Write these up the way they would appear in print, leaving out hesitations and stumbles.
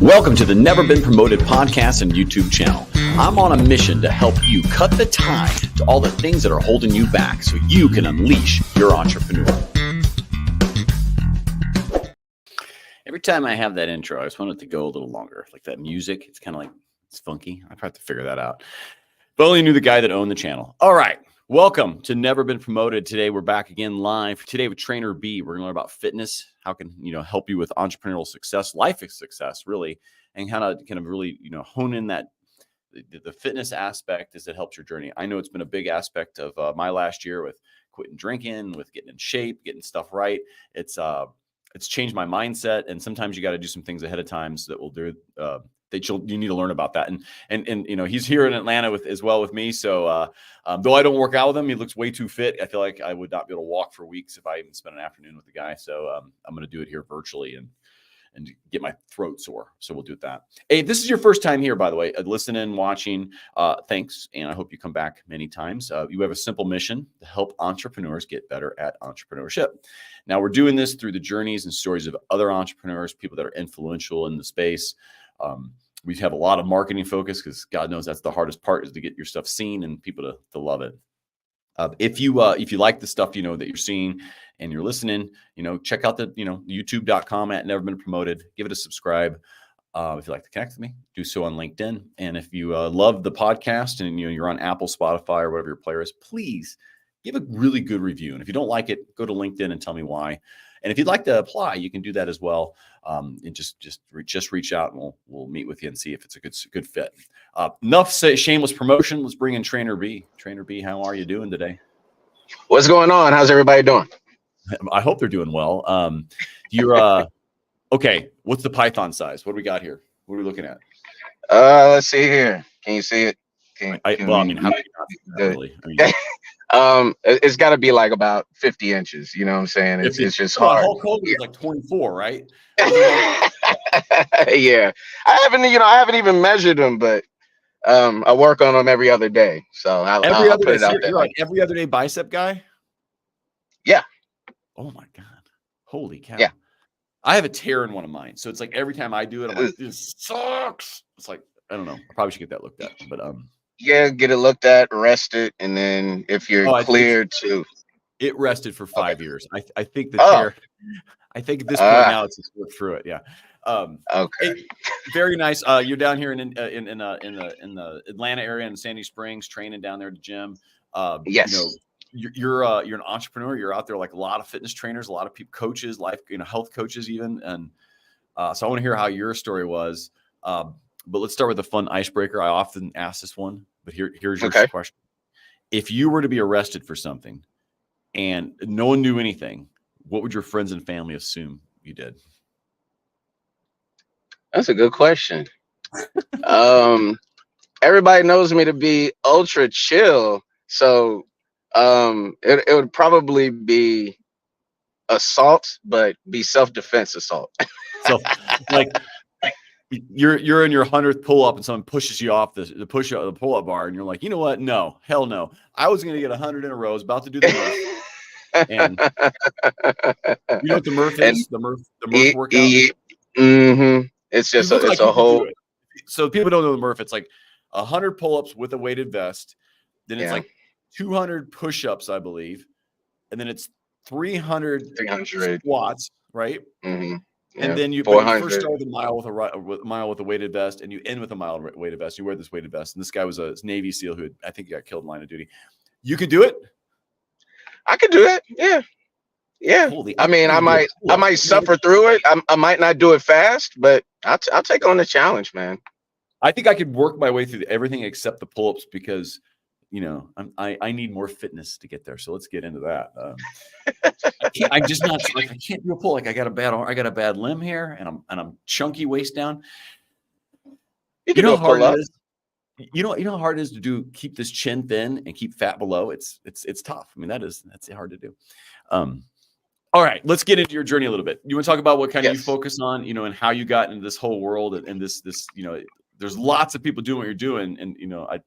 Welcome to the Never Been Promoted podcast and YouTube channel. I'm on a mission to help you cut the tie to all the things that are holding you back so you can unleash your entrepreneur. Every time I have that intro, I just want it to go a little longer. Like that music, it's kind of like, it's funky. I have to figure that out. If only knew the guy that owned the channel. All right. Welcome to Never Been Promoted. Today, we're back again live. Today with Trainer B, we're going to learn about fitness, how can, help you with entrepreneurial success, life success, really, and how to kind of really, hone in that the fitness aspect as it helps your journey. I know it's been a big aspect of my last year with quitting drinking, with getting in shape, getting stuff right. It's changed my mindset, and sometimes you got to do some things ahead of time so that will do you need to learn about that. And he's here in Atlanta as well with me. So though I don't work out with him, he looks way too fit. I feel like I would not be able to walk for weeks if I even spent an afternoon with the guy. So I'm going to do it here virtually and get my throat sore. So we'll do that. Hey, if this is your first time here, by the way, listening, watching, thanks. And I hope you come back many times. You have a simple mission to help entrepreneurs get better at entrepreneurship. Now we're doing this through the journeys and stories of other entrepreneurs, people that are influential in the space. We have a lot of marketing focus because God knows that's the hardest part, is to get your stuff seen and people to love it. If you like the stuff, that you're seeing and you're listening, check out the, youtube.com at Never Been Promoted. Give it a subscribe. If you'd like to connect with me, do so on LinkedIn. And if you love the podcast and you're on Apple, Spotify, or whatever your player is, please give a really good review. And if you don't like it, go to LinkedIn and tell me why. And if you'd like to apply, you can do that as well. And just reach out, and we'll meet with you and see if it's a good fit. Enough shameless promotion. Let's bring in Trainer B. Trainer B, how are you doing today? What's going on? How's everybody doing? I hope they're doing well. You're okay. What's the Python size? What do we got here? What are we looking at? Let's see here. Can you see it? How do you not really? It's got to be like about 50 inches. You know what I'm saying? It's just hard. Hulk Hogan is like 24, right? Yeah, I haven't even measured them, but I work on them every other day. So I'll put it out there. You're like every other day bicep guy? Yeah. Oh my God. Holy cow. Yeah. I have a tear in one of mine. So it's like every time I do it, I'm like, this sucks. It's like, I don't know. I probably should get that looked at. But yeah, get it looked at, rest it, and then if you're cleared to. It rested for 5 years. I think the tear. I think at this point now it's just worked through it. Yeah. Okay. Very nice. You're down here in the Atlanta area in Sandy Springs, training down there at the gym. Yes. You're an entrepreneur. You're out there like a lot of fitness trainers, a lot of people, coaches, life, health coaches even. And so I want to hear how your story was. But let's start with a fun icebreaker. I often ask this one, but here's your question. If you were to be arrested for something and no one knew anything, what would your friends and family assume you did? That's a good question. Everybody knows me to be ultra chill. So it would probably be assault, but be self-defense assault. So like you're in your 100th pull-up and someone pushes you off the pull-up bar, and you're like, you know what? No, hell no. I was going to get 100 in a row. I was about to do the MURF. And you know what the MURF is? The MURF workout? Mm-hmm. It's just it's a whole. So people don't know the MURF. It's like 100 pull-ups with a weighted vest. Then it's like 200 push-ups, I believe. And then it's 300 squats, right? Mm-hmm. Yeah, and then you first start with a mile with a weighted vest, and you end with a mile weighted vest. You wear this weighted vest, and this guy was a Navy SEAL who I think he got killed in line of duty. You could do it. I could do it. Yeah, yeah. I mean, I might suffer through it. I might not do it fast, but I'll take on the challenge, man. I think I could work my way through everything except the pull-ups because I need more fitness to get there. So let's get into that. I can't do a pull. Like I got a bad limb here, and I'm chunky waist down. You know how hard it is. You know how hard it is to keep this chin thin and keep fat below. It's tough. I mean, that's hard to do. All right, let's get into your journey a little bit. You want to talk about what kind of you focus on, and how you got into this whole world and this there's lots of people doing what you're doing, and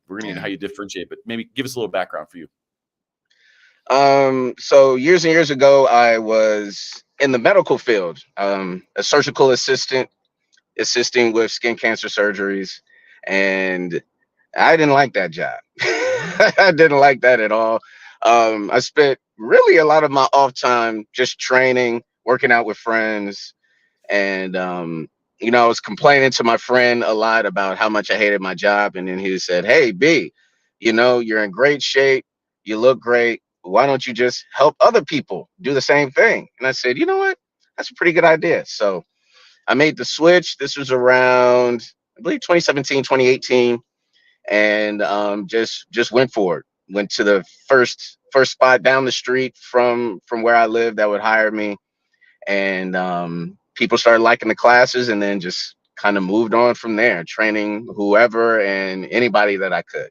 we're gonna get how you differentiate, but maybe give us a little background for you. So years and years ago, I was in the medical field, a surgical assistant assisting with skin cancer surgeries, and I didn't like that job. I didn't like that at all. I spent really a lot of my off time just training, working out with friends, and I was complaining to my friend a lot about how much I hated my job, and then he said, "Hey, B, you're in great shape. You look great. Why don't you just help other people do the same thing?" And I said, "You know what? That's a pretty good idea." So I made the switch. This was around, I believe, 2017, 2018, and just went for it. Went to the first spot down the street from where I lived that would hire me, and people started liking the classes, and then just kind of moved on from there, training whoever and anybody that I could.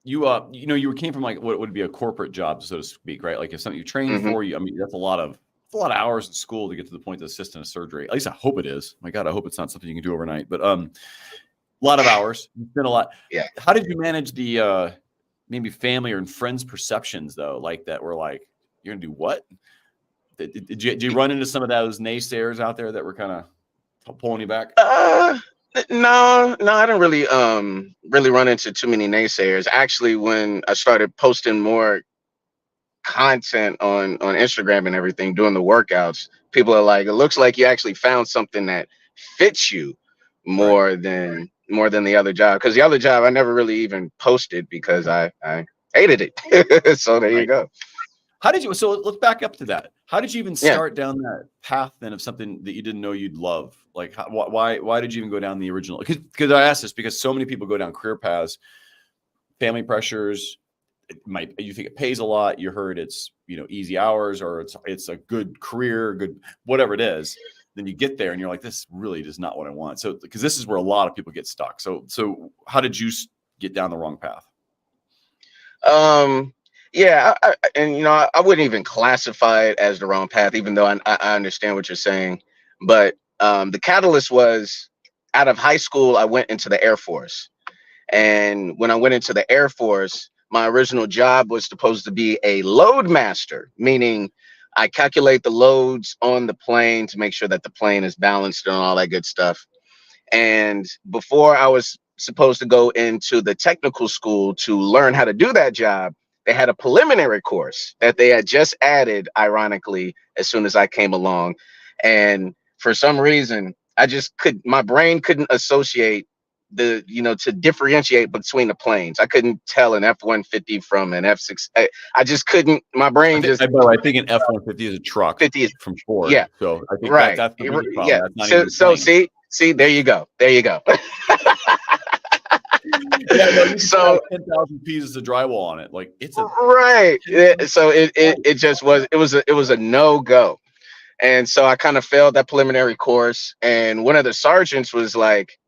You came from like what would be a corporate job, so to speak, right? Like if something you trained Hmm. for, I mean, that's a lot of hours in school to get to the point of assistant of surgery. At least I hope it is. My God, I hope it's not something you can do overnight. But a lot of hours. You spent a lot. Yeah. How did you manage the maybe family or friends' perceptions though, like that were like, you're gonna do what? Did you run into some of those naysayers out there that were kind of pulling you back? Uh, no, I didn't really run into too many naysayers. Actually, when I started posting more content on Instagram and everything, doing the workouts, people are like, "It looks like you actually found something that fits you Right. more than the other job." Because the other job I never really even posted because I hated it. So there you Right. go. So let's back up to that. How did you even Yeah. start down that path then of something that you didn't know you'd love? Like why did you even go down the original? Because I asked this because so many people go down career paths, family pressures. You think it pays a lot. You heard it's easy hours or it's a good career, good whatever it is. Then you get there and you're like, this really is not what I want. So because this is where a lot of people get stuck. So how did you get down the wrong path? Um, yeah, and I wouldn't even classify it as the wrong path, even though I understand what you're saying. But the catalyst was, out of high school, I went into the Air Force. And when I went into the Air Force, my original job was supposed to be a load master, meaning I calculate the loads on the plane to make sure that the plane is balanced and all that good stuff. And before I was supposed to go into the technical school to learn how to do that job, they had a preliminary course that they had just added, ironically, as soon as I came along. And for some reason, my brain couldn't associate to differentiate between the planes. I couldn't tell an F-150 from an F-6. I just couldn't, my brain just, I think an F-150 is a truck 50 is, from Ford. yeah, So I think right. that's the biggest problem. Yeah. That's not even a So plane. see, there you go. There you go. Yeah, no, you can put So like 10,000 pieces of drywall on it. Like it's a right. So it just was a no go. And so I kind of failed that preliminary course. And one of the sergeants was like,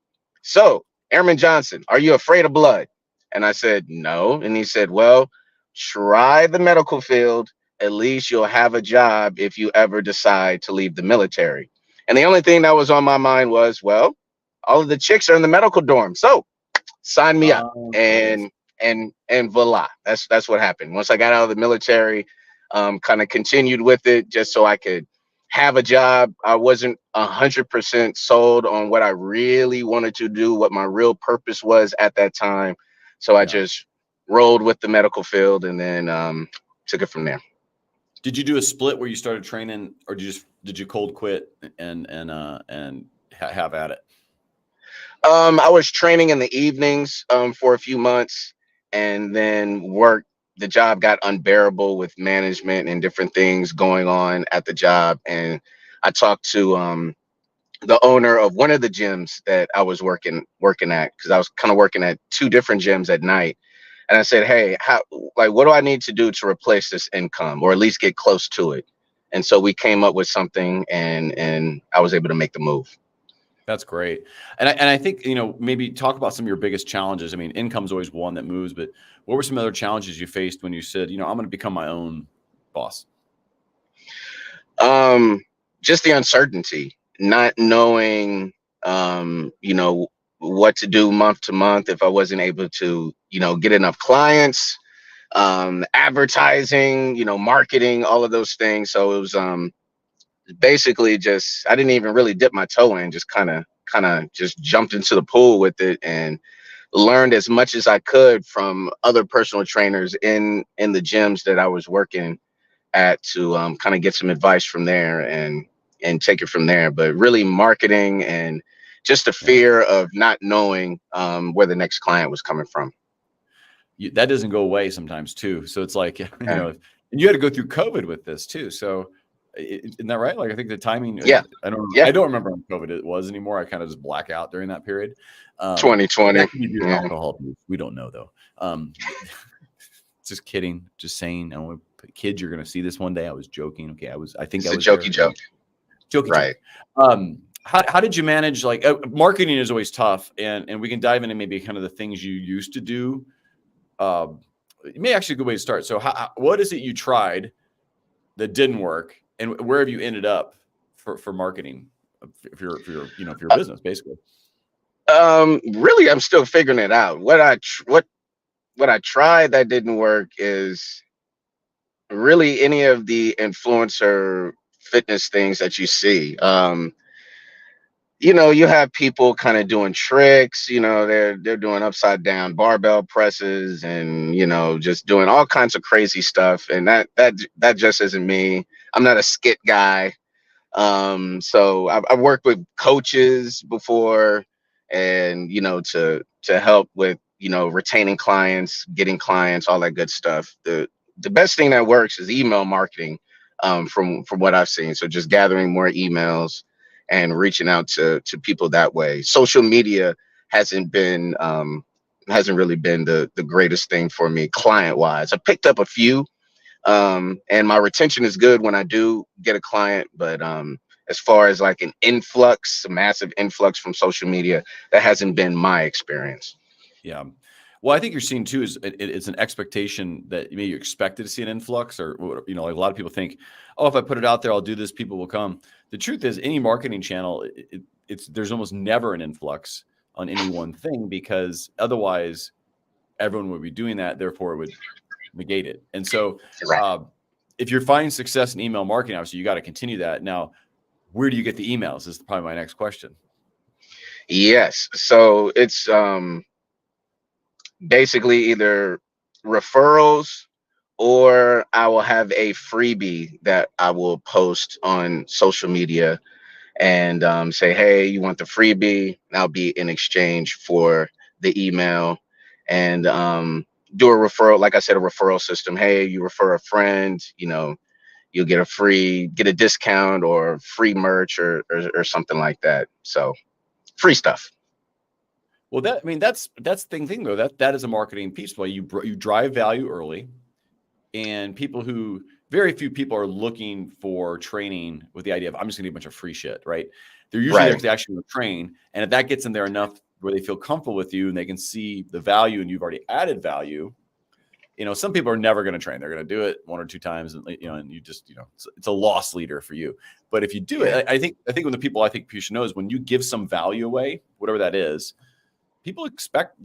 "So, Airman Johnson, are you afraid of blood?" And I said, "No." And he said, "Well, try the medical field. At least you'll have a job if you ever decide to leave the military." And the only thing that was on my mind was, well, all of the chicks are in the medical dorm. So sign me up. there it is. And voila, that's what happened. Once I got out of the military, kind of continued with it just so I could have a job. I wasn't 100% sold on what I really wanted to do, what my real purpose was at that time. So I Yeah. just rolled with the medical field, and then took it from there. Did you do a split where you started training, or did you cold quit and have at it? I was training in the evenings for a few months, and then work. The job got unbearable with management and different things going on at the job. And I talked to the owner of one of the gyms that I was working at, because I was kind of working at two different gyms at night. And I said, "Hey, what do I need to do to replace this income, or at least get close to it?" And so we came up with something, and I was able to make the move. That's great. And I think, maybe talk about some of your biggest challenges. I mean, income's always one that moves, but what were some other challenges you faced when you said, I'm going to become my own boss? Um, just the uncertainty, not knowing, what to do month to month if I wasn't able to, get enough clients, advertising, marketing, all of those things. So it was basically just, I didn't even really dip my toe in, just kind of just jumped into the pool with it and learned as much as I could from other personal trainers in the gyms that I was working at, to kind of get some advice from there and take it from there. But really marketing and just the Yeah. fear of not knowing where the next client was coming from. That doesn't go away sometimes too. So it's like, Yeah. and you had to go through COVID with this too. So isn't that right? Like, I think the timing, Yeah. I Yeah. don't remember when COVID it was anymore. I kind of just black out during that period. That 2020. could be due to Yeah. alcohol abuse. We don't know though. Just kidding. Just saying. Kids, you're going to see this one day. I was joking. Okay. I think It's I a was jokey there. joke. Jokey Right. joke. How did you manage, like, marketing is always tough, and we can dive into maybe kind of the things you used to do. It may actually a good way to start. So what is it you tried that didn't work, and where have you ended up for marketing for your business, basically? Really, I'm still figuring it out. What I tried that didn't work is really any of the influencer fitness things that you see. You have people kind of doing tricks. They're doing upside down barbell presses, and just doing all kinds of crazy stuff. And that just isn't me. I'm not a skit guy. So I've worked with coaches before, and to help with retaining clients, getting clients, all that good stuff. The best thing that works is email marketing, from what I've seen. So just gathering more emails and reaching out to people that way. Social media hasn't been hasn't really been the greatest thing for me client wise. I picked up a few, and my retention is good when I do get a client, but as far as like an influx, a massive influx from social media, that hasn't been my experience. Yeah. Well, I think you're seeing too is it's an expectation that maybe you expected to see an influx, or like a lot of people think, oh, if I put it out there, I'll do this, people will come. The truth is, any marketing channel, there's almost never an influx on any one thing, because otherwise everyone would be doing that. Therefore, it would negate it. And so, Right. if you're finding success in email marketing, obviously you got to continue that. Now, where do you get the emails? Is probably my next question. Yes. So it's basically either referrals, or I will have a freebie that I will post on social media and say, hey, you want the freebie? That'll be in exchange for the email. And do a referral, like I said, a referral system. Hey, you refer a friend, you'll get a discount or free merch, or something like that. So free stuff. Well, that's the thing though. That is a marketing piece. Why you drive value early, and very few people are looking for training with the idea of, I'm just gonna get a bunch of free shit, right? They're usually there Right. because they actually want to train, and if that gets in there enough where they feel comfortable with you and they can see the value and you've already added value. Some people are never going to train. They're going to do it one or two times, and and you just, it's a loss leader for you. But if you do it, I think when the people I think you should know is when you give some value away, whatever that is, people expect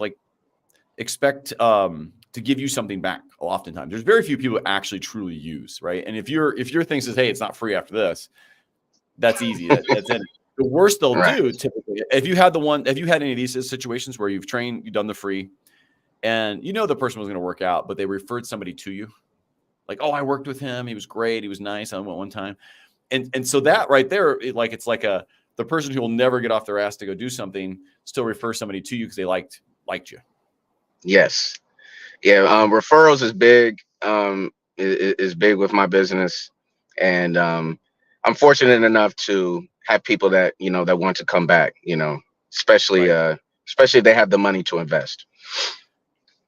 to give you something back. Oftentimes, there's very few people who actually truly use, right? And if your thing says, hey, it's not free after this, that's easy. That's it. The worst they'll Right. do typically, have you had any of these situations where you've trained, you've done the free, and the person was going to work out, but they referred somebody to you? Like, oh, I worked with him. He was great. He was nice. I went one time. And so that right there, it's like the person who will never get off their ass to go do something still refer somebody to you because they liked you. Yes. Yeah. Referrals is big. Is big with my business, and I'm fortunate enough to have people that that want to come back. Especially Right. especially if they have the money to invest.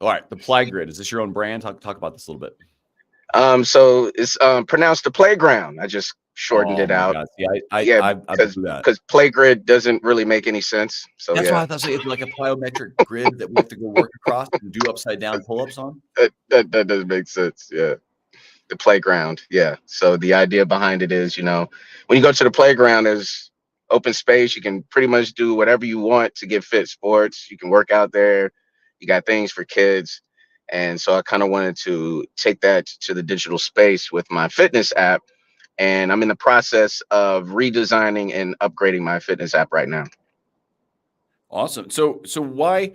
All right. The Ply Grid. Is this your own brand? Talk about this a little bit. So it's pronounced the playground. I just shortened Oh it my out. God. See, I Yeah, do that. because Playgrid doesn't really make any sense. So That's why yeah, I thought it's like a plyometric grid that we have to go work across and do upside down pull-ups on. that doesn't make sense. Yeah, the playground. Yeah. So the idea behind it is, when you go to the playground, there's open space. You can pretty much do whatever you want to get fit. Sports. You can work out there. You got things for kids. And so I kind of wanted to take that to the digital space with my fitness app, and I'm in the process of redesigning and upgrading my fitness app right now. Awesome. So why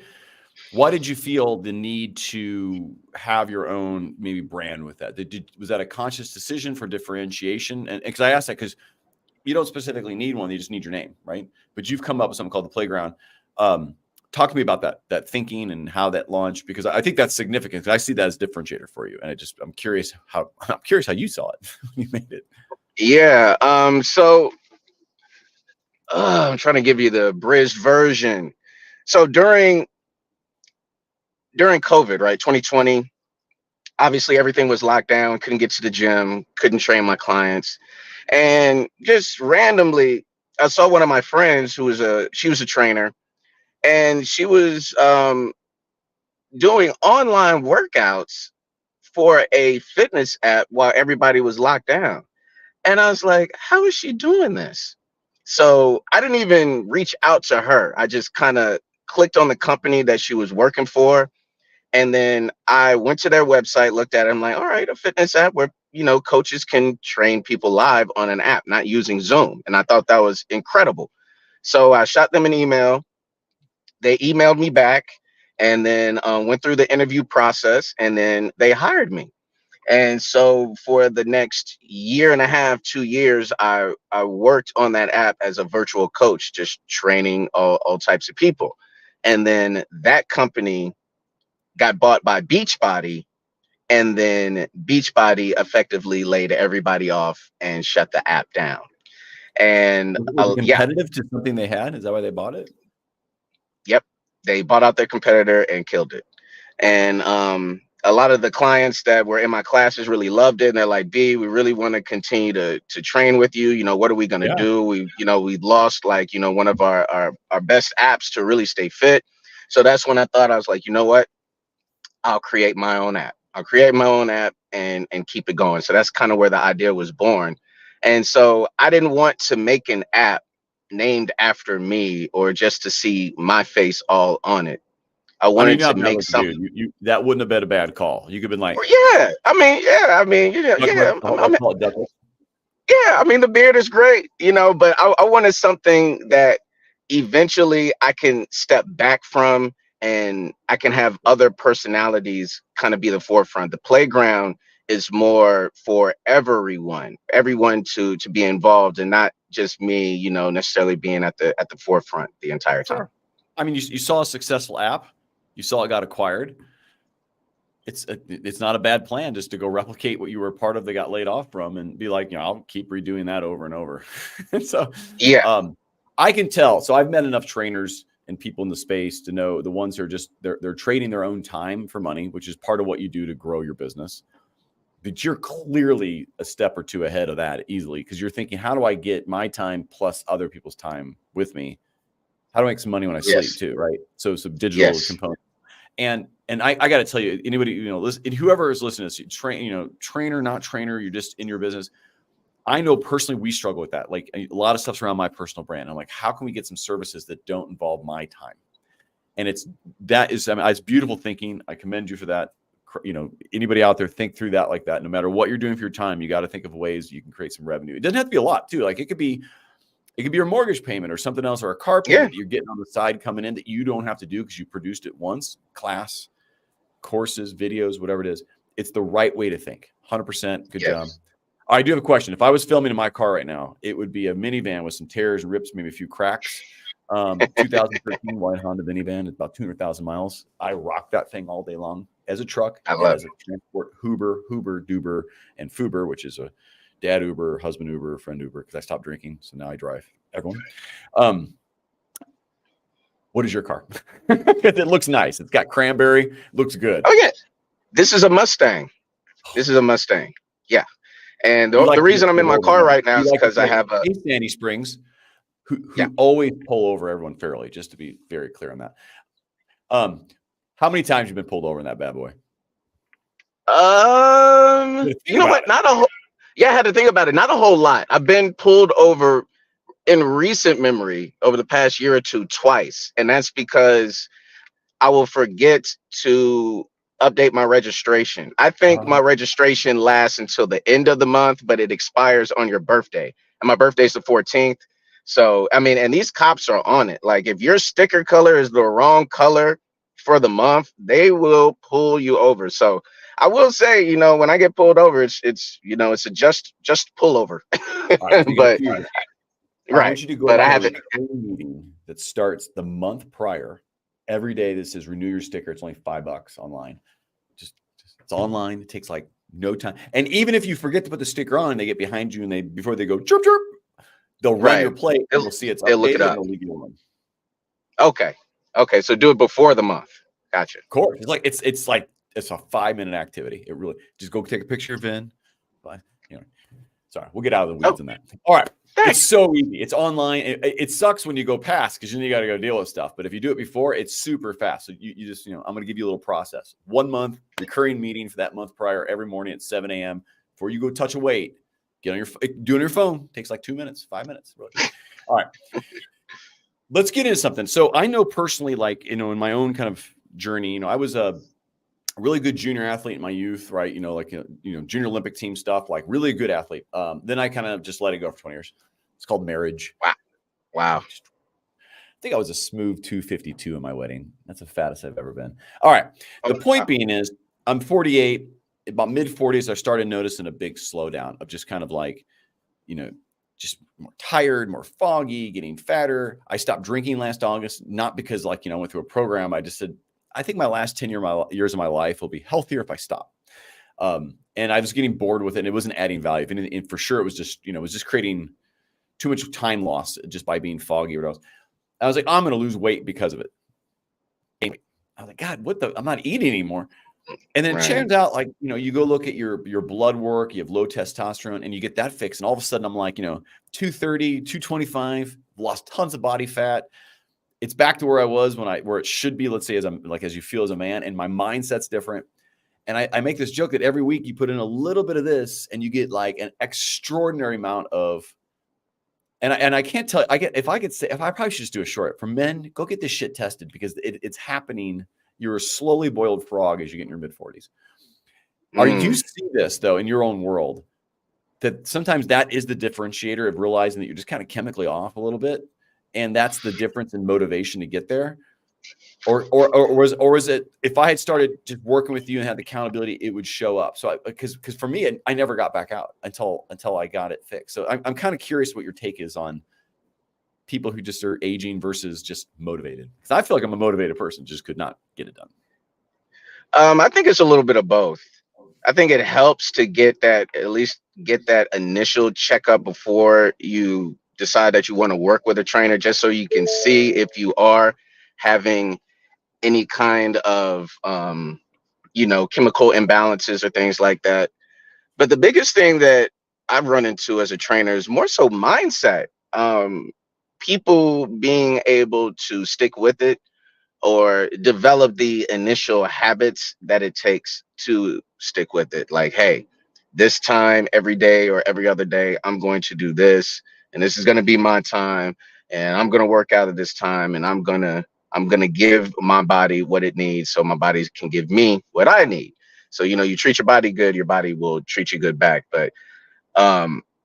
did you feel the need to have your own maybe brand with that? Was that a conscious decision for differentiation? And because I asked that because you don't specifically need one, you just need your name, right? But you've come up with something called the Playground. Talk to me about that thinking and how that launched, because I think that's significant. I see that as differentiator for you, and I'm curious how you saw it when you made it. Yeah. So I'm trying to give you the abridged version. So during COVID, right, 2020, obviously everything was locked down. Couldn't get to the gym. Couldn't train my clients, and just randomly, I saw one of my friends who was she was a trainer, and she was doing online workouts for a fitness app while everybody was locked down. And I was like, how is she doing this? So I didn't even reach out to her. I just kind of clicked on the company that she was working for. And then I went to their website, looked at it. I'm like, all right, a fitness app where, coaches can train people live on an app, not using Zoom. And I thought that was incredible. So I shot them an email. They emailed me back, and then went through the interview process, and then they hired me. And so for the next year and a half, 2 years, I worked on that app as a virtual coach, just training all types of people. And then that company got bought by Beachbody, and then Beachbody effectively laid everybody off and shut the app down. And Was it competitive to something they had? Is that why they bought it? Yep, they bought out their competitor and killed it. And a lot of the clients that were in my classes really loved it, and they're like, B, we really want to continue to train with you. What are we going to do? We lost one of our best apps to really stay fit. So that's when I thought, I was like, you know what? I'll create my own app. I'll create my own app and keep it going. So that's kind of where the idea was born. And so I didn't want to make an app named after me or just to see my face all on it. I wanted to make something. You that wouldn't have been a bad call. You could have been like, yeah. I mean, the beard is great, but I wanted something that eventually I can step back from, and I can have other personalities kind of be the forefront. The Playground is more for everyone to be involved, and not just me, necessarily being at the forefront the entire time. Sure. I mean, you saw a successful app, you saw it got acquired. It's not a bad plan just to go replicate what you were part of that got laid off from, and be like, I'll keep redoing that over and over. So yeah, I can tell. So I've met enough trainers and people in the space to know the ones who are just they're trading their own time for money, which is part of what you do to grow your business. But you're clearly a step or two ahead of that easily, because you're thinking, how do I get my time plus other people's time with me? How do I make some money when I sleep too, right? So some digital components. And I got to tell you, anybody, listen, whoever is listening to this, trainer, not trainer, you're just in your business. I know personally we struggle with that. Like a lot of stuff's around my personal brand. I'm like, how can we get some services that don't involve my time? And it's beautiful thinking. I commend you for that. Anybody out there, think through that like that. No matter what you're doing for your time, you got to think of ways you can create some revenue. It doesn't have to be a lot too. Like it could be your mortgage payment or something else, or a car payment that you're getting on the side coming in that you don't have to do because you produced it once. Class, courses, videos, whatever it is. It's the right way to think. 100%. Good job. I do have a question. If I was filming in my car right now, it would be a minivan with some tears and rips, maybe a few cracks. 2013 white Honda minivan. It's about 200,000 miles. I rock that thing all day long as a truck, as a transport. Hoober, Duber, and Fuber, which is a dad Uber, husband Uber, friend Uber, because I stopped drinking. So now I drive everyone. What is your car? It looks nice. It's got cranberry. Looks good. Oh, yeah. This is a Mustang. Yeah. And the reason I'm in my car right now is because I have a Sandy Springs who always pull over everyone fairly, just to be very clear on that. How many times have you been pulled over in that bad boy? You know what? Not a whole. Yeah, I had to think about it. Not a whole lot. I've been pulled over in recent memory over the past year or two twice, and that's because I will forget to update my registration. I think my registration lasts until the end of the month, but it expires on your birthday. And my birthday's the 14th. So, I mean, and these cops are on it. Like, if your sticker color is the wrong color for the month, they will pull you over. So, I will say, when I get pulled over, it's a just pullover. All right, so you got But two. I right, want you to go but I on a have to. recurring meeting that starts the month prior. Every day that says renew your sticker. It's only $5 online. Just it's online. It takes like no time. And even if you forget to put the sticker on, they get behind you and before they go chirp chirp, they'll run your Right, plate and you'll see it's they'll look updated it and up. they'll leave you alone. Okay, so do it before the month. Gotcha. Of course, it's a 5-minute activity. It really just go take a picture of VIN. But sorry, we'll get out of the weeds on that. All right. Thanks. It's so easy. It's online. It sucks when you go past because then you got to go deal with stuff. But if you do it before, it's super fast. So you just, I'm going to give you a little process. 1 month, recurring meeting for that month prior every morning at 7 a.m. Before you go touch a weight, do it on your phone. Takes like 2 minutes, 5 minutes. Really. All right. Let's get into something. So I know personally, in my own kind of journey, I was a really good junior athlete in my youth, right? Junior Olympic team stuff, like really a good athlete. Then I kind of just let it go for 20 years. It's called marriage. Wow. I think I was a smooth 252 in my wedding. That's the fattest I've ever been. All right. The point being is I'm 48, about mid 40s. I started noticing a big slowdown of just kind of like, just more tired, more foggy, getting fatter. I stopped drinking last August, not because I went through a program. I just said, I think my last 10 years of my life will be healthier if I stop. And I was getting bored with it. And it wasn't adding value. And for sure, it was just creating too much time loss just by being foggy or whatever else. I was like, I'm going to lose weight because of it. I was like, God, I'm not eating anymore. And then it turns out, you go look at your blood work, you have low testosterone, and you get that fixed. And all of a sudden I'm like, 230, 225, lost tons of body fat. It's back to where I was where it should be, let's say, as you feel as a man, and my mindset's different. And I make this joke that every week you put in a little bit of this and you get like an extraordinary amount of, and I can't tell, if I probably should just do a short for men, go get this shit tested because it's happening. You're a slowly boiled frog as you get in your mid 40s. Are you see this though in your own world that sometimes that is the differentiator of realizing that you're just kind of chemically off a little bit? And that's the difference in motivation to get there. Or was it, if I had started just working with you and had the accountability, it would show up. So because for me, I never got back out until I got it fixed. So I'm kind of curious what your take is on people who just are aging versus just motivated. Because I feel like I'm a motivated person, just could not get it done. I think it's a little bit of both. I think it helps to at least get that initial checkup before you decide that you want to work with a trainer, just so you can see if you are having any kind of chemical imbalances or things like that. But the biggest thing that I've run into as a trainer is more so mindset. People being able to stick with it or develop the initial habits that it takes to stick with it. Like, hey, this time every day or every other day, I'm going to do this, and this is going to be my time, and I'm going to work out at this time, and I'm going to give my body what it needs so my body can give me what I need. So, you treat your body good, your body will treat you good back. But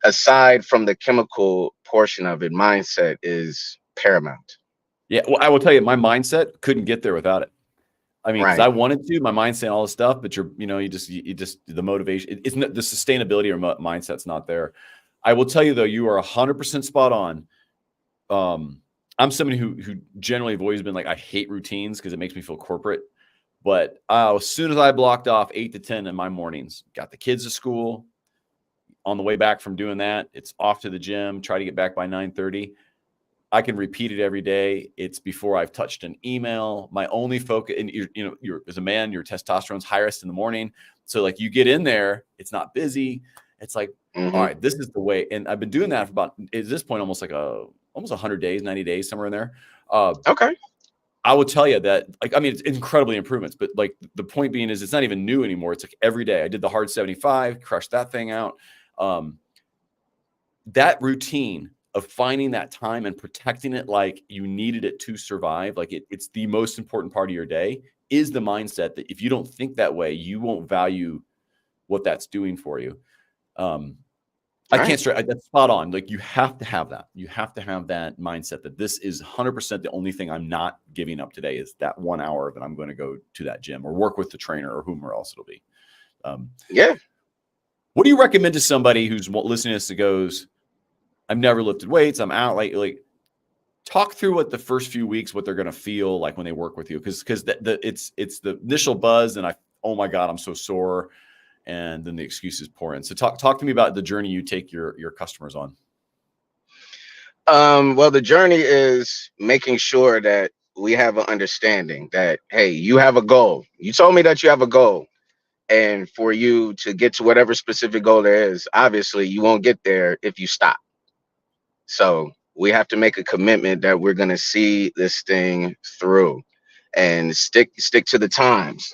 aside from the chemical portion of it, mindset is paramount. Yeah. Well, I will tell you, my mindset couldn't get there without it. I mean, because I wanted to, my mindset and all this stuff, but you just the motivation, it's not the sustainability or mindset's not there. I will tell you though, you are 100% spot on. I'm somebody who generally have always been like, I hate routines because it makes me feel corporate. But as soon as I blocked off 8 to 10 in my mornings, got the kids to school, on the way back from doing that, it's off to the gym, try to get back by 9:30. I can repeat it every day. It's before I've touched an email. My only focus, and you're as a man, your testosterone's highest in the morning. So like you get in there, it's not busy. It's like, all right, this is the way. And I've been doing that for about, at this point, almost 100 days, 90 days, somewhere in there. Okay. I will tell you that, it's incredibly improvements, but like the point being is it's not even new anymore. It's like every day I did the hard 75, crushed that thing out. That routine of finding that time and protecting it like you needed it to survive, like it's the most important part of your day. is the mindset that if you don't think that way, you won't value what that's doing for you. I can't stress. That's spot on. Like, you have to have that. You have to have that mindset that this is 100% the only thing I'm not giving up today is that 1 hour that I'm going to go to that gym or work with the trainer or whomever else it'll be. What do you recommend to somebody who's listening to this that goes, I've never lifted weights, I'm out, like talk through what the first few weeks, what they're going to feel like when they work with you. Cause it's the initial buzz and oh my God, I'm so sore. And then the excuses pour in. So talk to me about the journey you take your customers on. Well, the journey is making sure that we have an understanding that, hey, you have a goal. You told me that you have a goal. And for you to get to whatever specific goal there is, obviously you won't get there if you stop. So we have to make a commitment that we're going to see this thing through and stick to the times,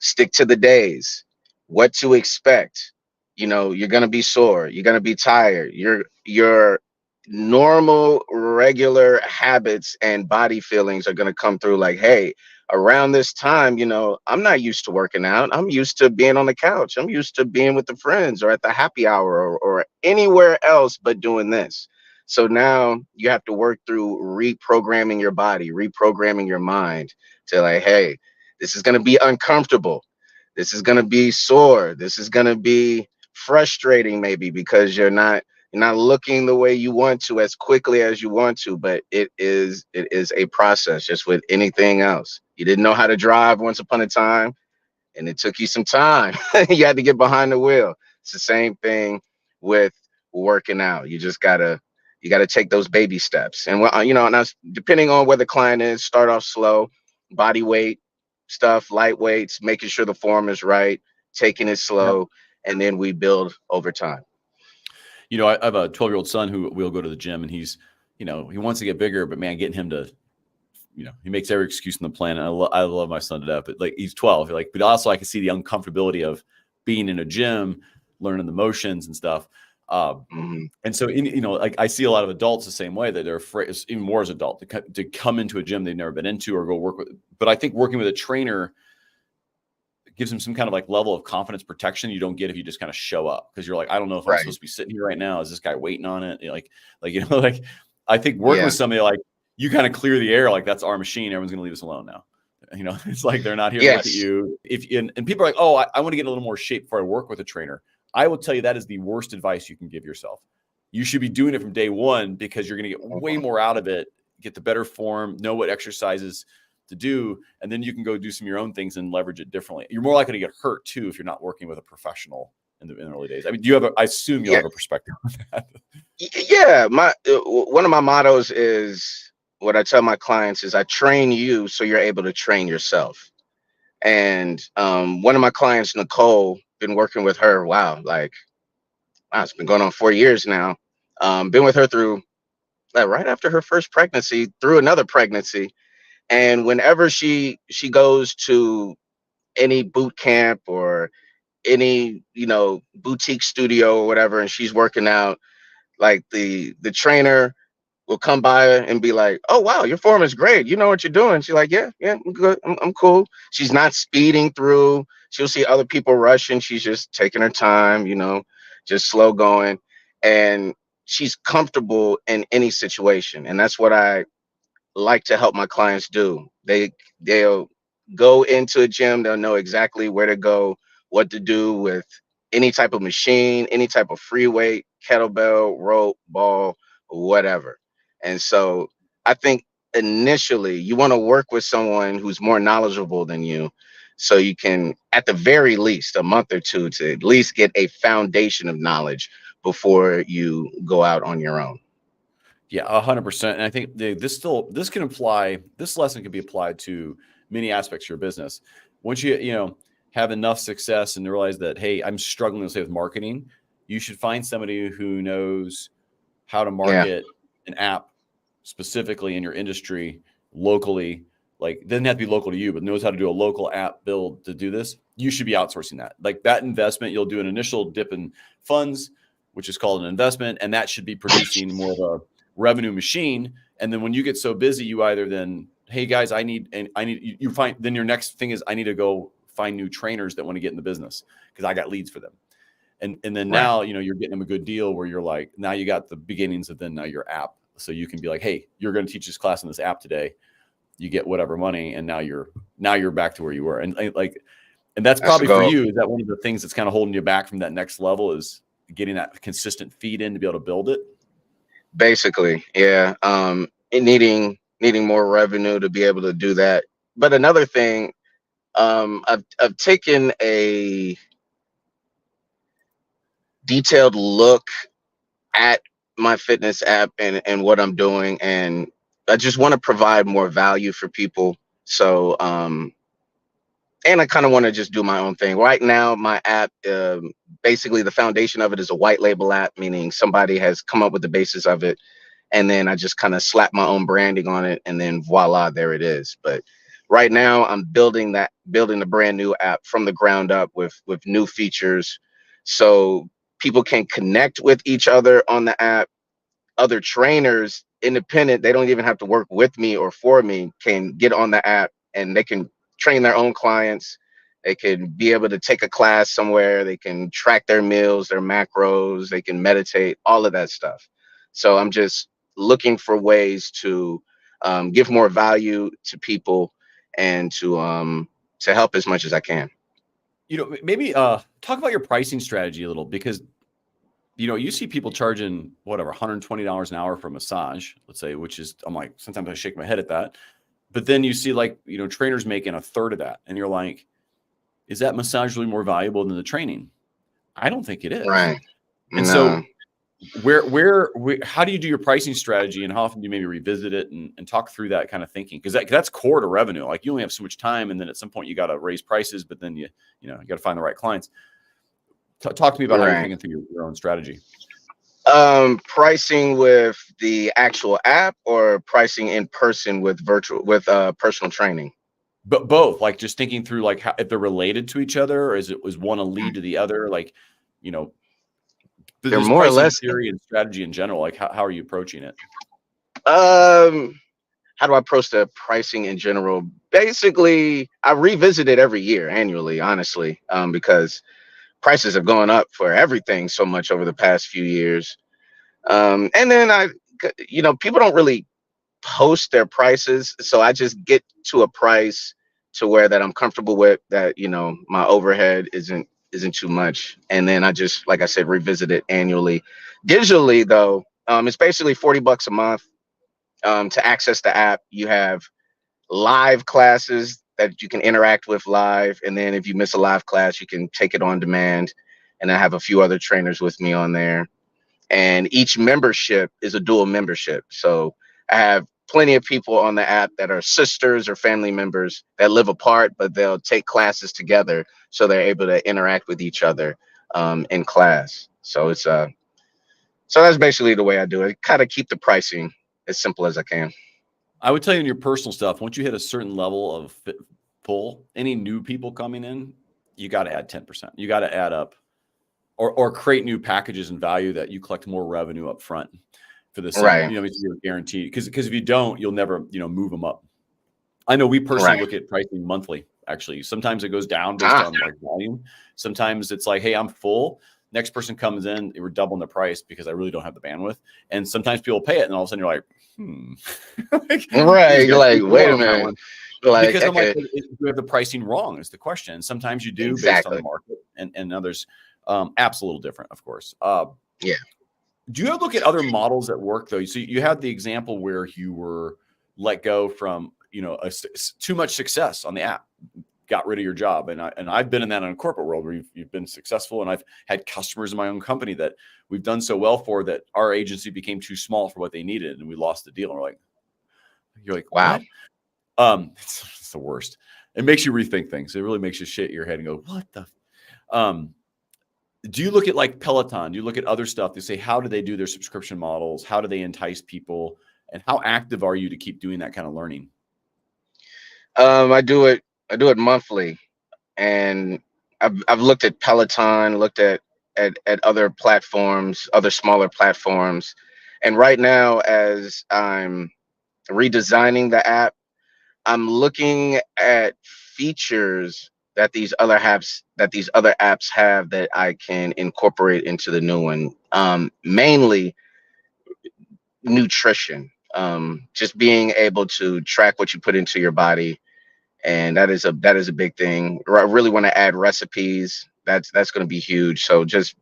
stick to the days, what to expect. You know, you're going to be sore. You're going to be tired. Your normal, regular habits and body feelings are going to come through like, hey, around this time, you know, I'm not used to working out. I'm used to being on the couch. I'm used to being with the friends or at the happy hour or anywhere else but doing this. So now you have to work through reprogramming your body, reprogramming your mind to like, hey, this is going to be uncomfortable. This is going to be sore. This is going to be frustrating maybe because you're not looking the way you want to as quickly as you want to, but it is a process just with anything else. You didn't know how to drive once upon a time and it took you some time. You had to get behind the wheel. It's the same thing with working out. You gotta take those baby steps. And you know, and that's depending on where the client is, start off slow, body weight stuff, light weights, making sure the form is right, taking it slow, and then we build over time. You know, I have a 12-year-old son who will go to the gym and he's, you know, he wants to get bigger, but man, getting him to, you know, he makes every excuse in the planet. I love my son to death, but like he's 12, like, but also I can see the uncomfortability of being in a gym, learning the motions and stuff. And so, you know, like I see a lot of adults the same way that they're afraid, even more as adults, to come into a gym they've never been into or go work with. But I think working with a trainer gives them some kind of like level of confidence protection you don't get if you just kind of show up, because you're like, I don't know if I'm supposed to be sitting here right now. Is this guy waiting on it? Like, you know, like I think working with somebody like you kind of clear the air, like that's our machine. Everyone's going to leave us alone now. You know, it's like they're not here to look at you. And people are like, oh, I want to get in a little more shape before I work with a trainer. I will tell you that is the worst advice you can give yourself. You should be doing it from day one because you're going to get way more out of it, get the better form, know what exercises to do, and then you can go do some of your own things and leverage it differently. You're more likely to get hurt too if you're not working with a professional in the early days. I mean, I assume you'll have a perspective on that. Yeah, one of my mottos is, what I tell my clients is, I train you so you're able to train yourself. And one of my clients, Nicole, been working with her. It's been going on 4 years now. Been with her through right after her first pregnancy, through another pregnancy. And whenever she goes to any boot camp or any, you know, boutique studio or whatever, and she's working out, like the trainer will come by and be like, oh wow, your form is great, you know what you're doing. She's like, yeah, I'm good, I'm cool. She's not speeding through. She'll see other people rushing, she's just taking her time, you know, just slow going. And she's comfortable in any situation, and that's what I like to help my clients do. They'll go into a gym, they'll know exactly where to go, what to do with any type of machine, any type of free weight, kettlebell, rope, ball, whatever. And so I think initially you want to work with someone who's more knowledgeable than you, so you can, at the very least, a month or two to at least get a foundation of knowledge before you go out on your own. Yeah, 100%. And I think this lesson can be applied to many aspects of your business. Once you have enough success and realize that, hey, I'm struggling, let's say, with marketing, you should find somebody who knows how to market an app specifically in your industry locally. Like, it doesn't have to be local to you, but knows how to do a local app build to do this. You should be outsourcing that. Like, that investment, you'll do an initial dip in funds, which is called an investment, and that should be producing more of a revenue machine. And then when you get so busy, you either then hey guys, you find, then your next thing is I need to go find new trainers that want to get in the business because I got leads for them. And then now, you're getting them a good deal where you're like, now you got the beginnings of then now your app. So you can be like, hey, you're going to teach this class in this app today. You get whatever money. And now you're back to where you were. And that's probably for you. Is that one of the things that's kind of holding you back from that next level is getting that consistent feed in to be able to build it? Basically, yeah. And needing more revenue to be able to do that. But another thing, I've taken a detailed look at my fitness app and what I'm doing, and I just want to provide more value for people. So and I kind of want to just do my own thing. Right now, my app, basically the foundation of it is a white label app, meaning somebody has come up with the basis of it, and then I just kind of slap my own branding on it, and then voila, there it is. But right now, I'm building a brand new app from the ground up with new features, so people can connect with each other on the app. Other trainers, independent, they don't even have to work with me or for me, can get on the app and they can train their own clients. They can be able to take a class somewhere. They can track their meals, their macros. They can meditate, all of that stuff. So I'm just looking for ways to give more value to people and to help as much as I can. Maybe talk about your pricing strategy a little, because you see people charging whatever $120 an hour for a massage, let's say, which is, I'm like, sometimes I shake my head at that. But then you see trainers making a third of that, and you're like, is that massage really more valuable than the training? I don't think it is. Right. And so where how do you do your pricing strategy, and how often do you maybe revisit it and talk through that kind of thinking? Because that's core to revenue. Like, you only have so much time, and then at some point you got to raise prices, but then you got to find the right clients. Talk to me about how you're thinking through your own strategy. Pricing with the actual app, or pricing in person with personal training? But both, like, just thinking through like how, if they're related to each other, or is one a lead to the other? Like, they're more or less theory and strategy in general. Like, how are you approaching it? How do I approach the pricing in general? Basically, I revisit it every year, annually, honestly, because prices have gone up for everything so much over the past few years. And then people don't really post their prices, so I just get to a price to where that I'm comfortable with, that my overhead isn't too much, and then I just, like I said, revisit it annually. Digitally though, it's basically $40 a month. To access the app, you have live classes that you can interact with live, and then if you miss a live class, you can take it on demand. And I have a few other trainers with me on there, and each membership is a dual membership. So I have plenty of people on the app that are sisters or family members that live apart, but they'll take classes together, so they're able to interact with each other in class. So it's so that's basically the way I do it. Kind of keep the pricing as simple as I can. I would tell you, in your personal stuff, once you hit a certain level of pull, any new people coming in, you got to add 10%. You got to add up or create new packages and value that you collect more revenue up front for the same, Right. You're guaranteed. Because if you don't, you'll never, move them up. I know we personally look at pricing monthly. Actually, sometimes it goes down based on like volume. Sometimes it's like, hey, I'm full. Next person comes in, we're doubling the price because I really don't have the bandwidth. And sometimes people pay it, and all of a sudden you're like, right. You're like, wait a minute. Like, because I'm like, do you have the pricing wrong is the question. And sometimes you do, based on the market, and others. App's a little different, of course. Yeah. Do you look at other models that work though? So you had the example where you were let go from, too much success on the app, got rid of your job. And I've been in that in a corporate world where you've been successful, and I've had customers in my own company that we've done so well for that our agency became too small for what they needed, and we lost the deal. And you're like, wow. What? It's the worst. It makes you rethink things. It really makes you shit your head and go, what the? Do you look at like Peloton? Do you look at other stuff to say, how do they do their subscription models? How do they entice people? And how active are you to keep doing that kind of learning? I do it monthly, and I've looked at Peloton, looked at other platforms, other smaller platforms. And right now, as I'm redesigning the app, I'm looking at features that these other apps have that I can incorporate into the new one. Mainly nutrition. Just being able to track what you put into your body, and that is a big thing. I really want to add recipes. That's going to be huge. So just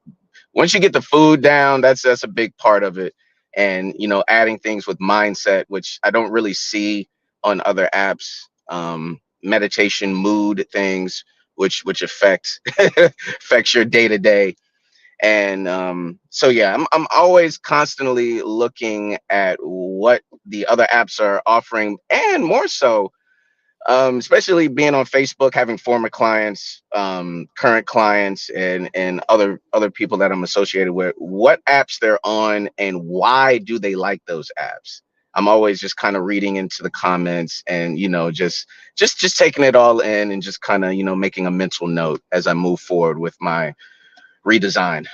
once you get the food down, that's a big part of it. And adding things with mindset, which I don't really see on other apps. Meditation, mood things, which affects your day to day. And so yeah, I'm always constantly looking at what the other apps are offering, and more so, especially being on Facebook, having former clients, current clients, and other people that I'm associated with, what apps they're on and why do they like those apps. I'm always just kind of reading into the comments, and just taking it all in, and just kind of making a mental note as I move forward with my redesign.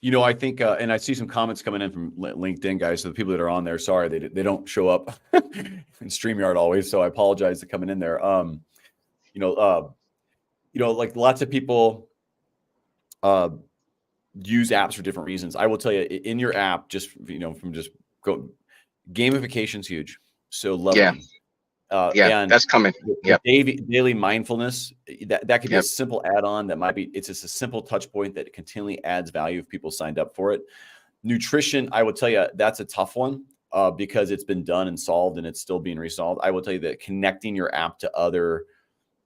I think, and I see some comments coming in from LinkedIn guys. So the people that are on there, sorry, they don't show up in StreamYard always. So I apologize for coming in there. Like lots of people use apps for different reasons. I will tell you, in your app, just gamification's huge. So leveling. Yeah, and that's coming. Yep. daily mindfulness, that could be a Yep. simple add-on. It's just a simple touch point that continually adds value if people signed up for it. Nutrition, I will tell you, that's a tough one because it's been done and solved, and it's still being resolved. I will tell you that connecting your app to other,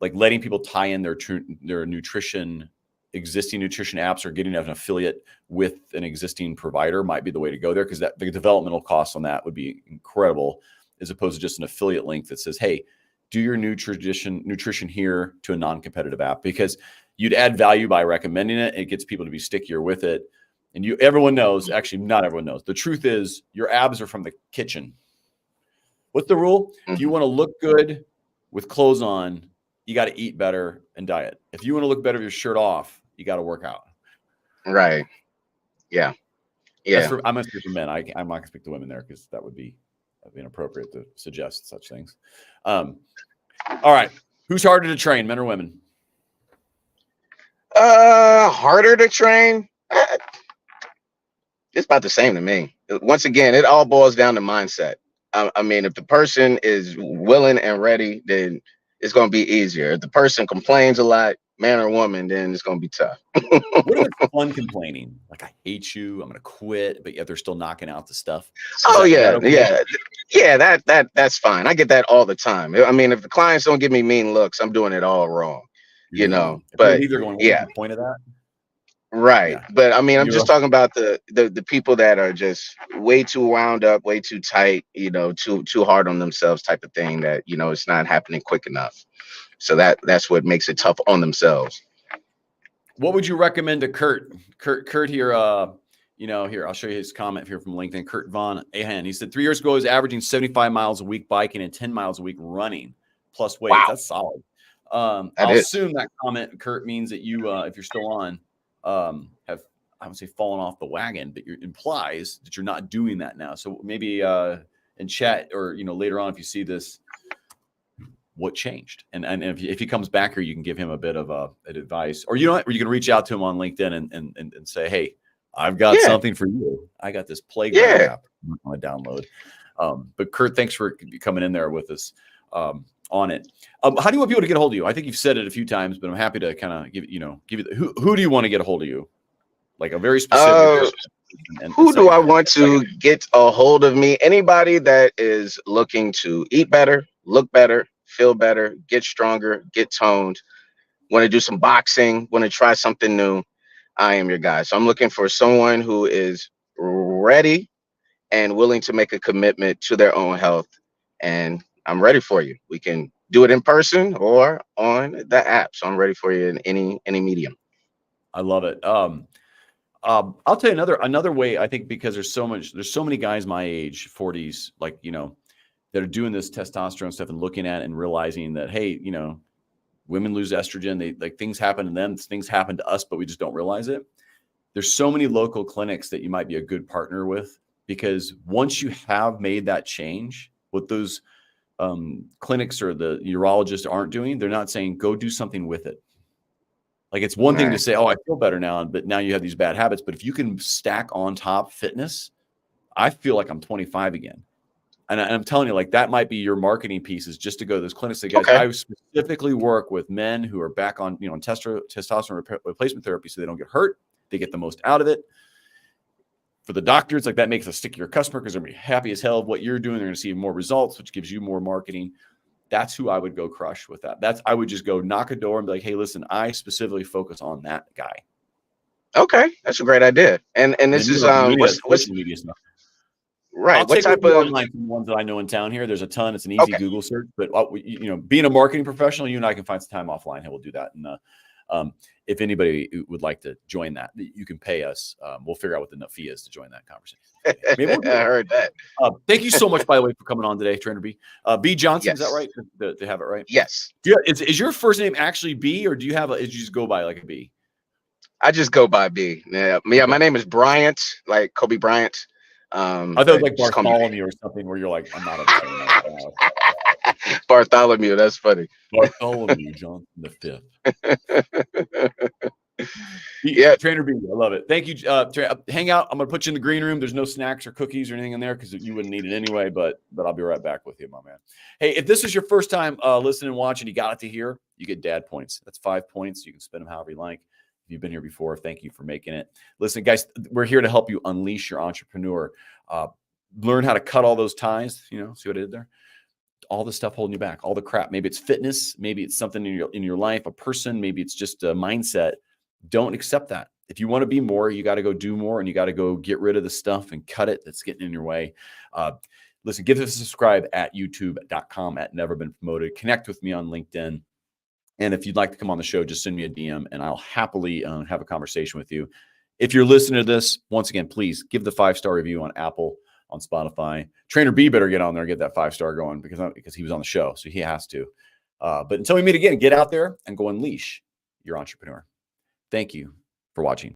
like letting people tie in their existing nutrition apps, or getting an affiliate with an existing provider might be the way to go there, because the developmental costs on that would be incredible, as opposed to just an affiliate link that says, hey, do your nutrition here to a non-competitive app, because you'd add value by recommending it. It gets people to be stickier with it. And everyone knows, actually not everyone knows. The truth is your abs are from the kitchen. What's the rule? If you want to look good with clothes on, you got to eat better and diet. If you want to look better with your shirt off, you got to work out. Right. Yeah. I'm going to speak for men. I'm not going to speak to women there, because that would be inappropriate to suggest such things. All right. Who's harder to train, men or women? Harder to train? It's about the same to me. Once again, it all boils down to mindset. I mean, if the person is willing and ready, then it's going to be easier. If the person complains a lot, man or woman, then it's going to be tough. What if it's fun complaining? Like, I hate you, I'm going to quit, but yet they're still knocking out the stuff. Yeah, that's fine. I get that all the time. I mean, if the clients don't give me mean looks, I'm doing it all wrong. But either going, yeah, what's the point of that? right. Yeah. But I mean, I'm just talking about the people that are just way too wound up, way too tight, too hard on themselves type of thing, that it's not happening quick enough. So that's what makes it tough on themselves. What would you recommend to Kurt? Kurt here, here, I'll show you his comment here from LinkedIn. Kurt Von Ahan. He said 3 years ago, he was averaging 75 miles a week biking and 10 miles a week running plus weights. Wow. That's solid. I'll assume that comment, Kurt, means that you, if you're still on, have, I would say, fallen off the wagon, but it implies that you're not doing that now. So maybe in chat, or later on, if you see this, what changed, and if he comes back here, you can give him a bit of advice, or you can reach out to him on LinkedIn and say, hey, I've got something for you. I got this playground app I want to download. But Kurt, thanks for coming in there with us on it. How do you want people to get a hold of you? I think you've said it a few times, but I'm happy to kind of give you who do you want to get a hold of you? Like a very specific person. Who do I want to get a hold of me? Anybody that is looking to eat better, look better, feel better, get stronger, get toned, want to do some boxing, want to try something new, I am your guy. So I'm looking for someone who is ready and willing to make a commitment to their own health. And I'm ready for you. We can do it in person or on the app. So I'm ready for you in any medium. I love it. I'll tell you another way, I think, because there's so many guys my age, 40s, like, that are doing this testosterone stuff and looking at it and realizing that, hey, women lose estrogen. Things happen to them, things happen to us, but we just don't realize it. There's so many local clinics that you might be a good partner with, because once you have made that change, what those clinics or the urologists aren't doing. They're not saying, go do something with it. Like, it's one thing to say, oh, I feel better now, but now you have these bad habits. But if you can stack on top fitness, I feel like I'm 25 again. And I'm telling you, like, that might be your marketing piece, is just to go to those clinics. Say, guys, I specifically work with men who are back on, on testosterone replacement therapy, so they don't get hurt. They get the most out of it. For the doctors, like, that makes a stickier customer, because they're going to be happy as hell of what you're doing. They're going to see more results, which gives you more marketing. That's who I would go crush with that. I would just go knock a door and be like, hey, listen, I specifically focus on that guy. Okay, that's a great idea. And this is what's media stuff. Right. I'll what take type of of online from the ones that I know in town here. There's a ton. It's an easy Google search, but being a marketing professional, you and I can find some time offline. Hey, we'll do that. And if anybody would like to join that, you can pay us. We'll figure out what the fee is to join that conversation. Maybe I heard that. Thank you so much, by the way, for coming on today, Trainer B. B Johnson, Yes. Is that right? To have it right? Yes. Is your first name actually B, or do you you just go by like a B? I just go by B. Yeah. Okay. My name is Bryant, like Kobe Bryant. I thought it was like Bartholomew or something, where you're like, I'm not understanding that. Bartholomew, that's funny. Bartholomew Johnson the Fifth. Yeah, Trainer B, I love it. Thank you. Hang out. I'm gonna put you in the green room. There's no snacks or cookies or anything in there, because you wouldn't need it anyway. But I'll be right back with you, my man. Hey, if this is your first time listening and watching, you got it to here, you get dad points. That's 5 points. You can spend them however you like. If you've been here before, thank you for making it. Listen, guys, we're here to help you unleash your entrepreneur. Learn how to cut all those ties. See what I did there? All the stuff holding you back, all the crap. Maybe it's fitness, maybe it's something in your life, a person, maybe it's just a mindset. Don't accept that. If you want to be more, you got to go do more, and you got to go get rid of the stuff and cut it that's getting in your way. Listen, give us a subscribe at youtube.com @neverbeenpromoted. Connect with me on LinkedIn. And if you'd like to come on the show, just send me a DM, and I'll happily have a conversation with you. If you're listening to this, once again, please give the 5-star review on Apple, on Spotify. Trainer B better get on there and get that 5-star going, because he was on the show, so he has to. But until we meet again, get out there and go unleash your entrepreneur. Thank you for watching.